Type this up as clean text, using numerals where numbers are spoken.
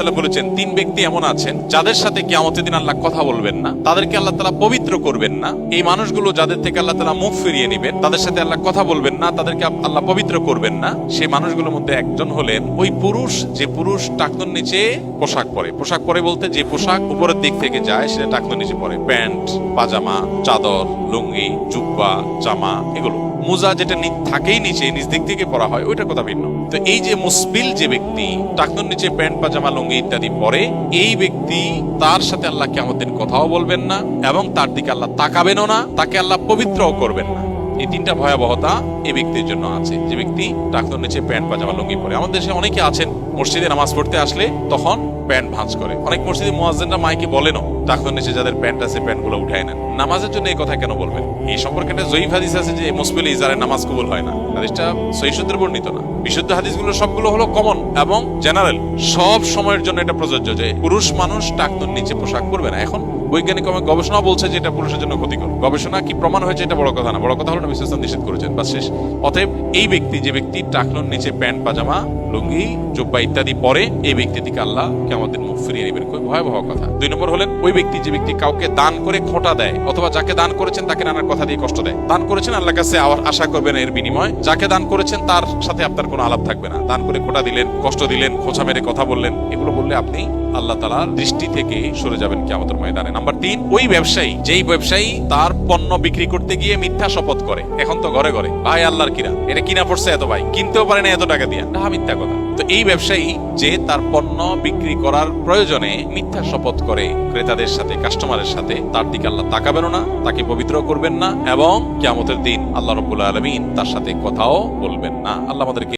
তাআলা বলেছেন তিন ব্যক্তি এমন আছেন যাদের সাথে কিয়ামতের দিন আল্লাহ কথা বলবেন না, তাদেরকে আল্লাহ তাআলা পবিত্র করবেন না। এই মানুষগুলো যাদের থেকে আল্লাহ তাআলা মুখ ফিরিয়ে নেবেন, তাদের সাথে আল্লাহ কথা বলবেন না, তাদেরকে আল্লাহ পবিত্র করবেন না। সেই মানুষগুলোর মধ্যে একজন হলেন ওই পুরুষ, যে পুরুষ টাকনুর নিচে পোশাক পরে। পোশাক পরে বলতে যে পোশাক উপরের দিক থেকে যায় সেটা টাকনুর নিচে পরে। প্যান্ট, পাজামা, চাদর, লুঙ্গি, জুব্বা, জামা, এগুলো। মোজা যেটা থাকেই নিচে, নিচ দিক থেকে পরা হয়, ওইটার কথা ভিন্ন। তো এই যে মুসবিল যে ব্যক্তি টাকনুর নিচে প্যান্ট, পাজামা, লুঙ্গি ইত্যাদি পরে, এই ব্যক্তি তার সাথে আল্লাহ কিয়ামতের দিন কথাও বলবেন না এবং তার দিকে আল্লাহ তাকাবেনও না, তাকে আল্লাহ পবিত্রও করবেন না। এই তিনটা ভয়াবহতা এই ব্যক্তির জন্য আছে, যে ব্যক্তি টাকনুর নিচে প্যান্ট, পাজামা, লুঙ্গি পরে। আমাদের দেশে অনেকে আছেন মসজিদে নামাজ পড়তে আসলে তখন প্যান্ট ভাঁজ করে। অনেক মসজিদে মুয়াজ্জিনরা মাইকে বলেনও টাকনুর নিচে যাদের প্যান্ট আছে প্যান্টগুলো উঠায় নেন। নামাজের জন্য এই কথা কেন বলবেন? এই সম্পর্কে একটা জয়ীফ হাদিস আছে যে মুসবিল ইজারে নামাজ কবুল হয় না। হাদিসটা সহিহ সূত্রে বর্ণিত না। বিশুদ্ধ হাদিসগুলো সবগুলো হলো কমন এবং জেনারেল, সব সময়ের জন্য এটা প্রযোজ্য যে পুরুষ মানুষ টাকনুর নিচে পোশাক পরবে না। এখন বৈজ্ঞানিক গবেষণা বলছে যে এটা পুরুষের জন্য ক্ষতিকর। গবেষণা কি প্রমাণ হয়েছে এটা বড় কথা না, বড় কথা হলো নবী সাল্লাল্লাহু আলাইহি ওয়াসাল্লাম নিষেধ করেছেন, বাস শেষ। অতএব এই ব্যক্তি, যে ব্যক্তি টাকনুর নিচে প্যান্ট, পাজামা, লুঙ্গি, জুব্বা ইত্যাদি পরে, এই ব্যক্তি থেকে আল্লাহ কিয়ামতের মুখ ফিরিয়ে নেবেন। খুব ভয়াবহ কথা। 2 নম্বর হলেন ওই ব্যক্তি, যে ব্যক্তি কাউকে দান করে খোঁটা দেয়, অথবা যাকে দান করেছেন তাকে নানার কথা দিয়ে কষ্ট দেয়। দান করেছেন, আল্লাহর কাছে আশা করবেন এর বিনিময়। যাকে দান করেছেন তার সাথে আপনার কোনো আলাপ থাকবে না। দান করে খোঁটা দিলেন, কষ্ট দিলেন, খোঁচা মেরে কথা বললেন, এগুলো বললে আপনি আল্লাহ তাআলার দৃষ্টি থেকে সরে যাবেন কিয়ামতের ময়দানে। নাম্বার 3, ওই ব্যবসায়ী, যেই ব্যবসায়ী তার পণ্য বিক্রি করতে গিয়ে মিথ্যা শপথ করে। এখন তো ঘরে ঘরে ভাই আল্লাহর কিরা, এটা কিনা পড়ছে এত, ভাই কিনতেও পারে না এত টাকা দিয়া, না মিথ্যা কথা। তো এই ব্যবসায়ী যে তার পণ্য বিক্রি করার প্রয়োজনে মিথ্যা শপথ করে ক্রেতাদের সাথে, কাস্টমারের সাথে, তার দিকে আল্লাহ তাকাবেনও না, তাকে পবিত্র করবেন না এবং কিয়ামতের দিন আল্লাহ রাব্বুল আলামিন তার সাথে কথাও বলবেন না। আল্লাহ আমাদেরকে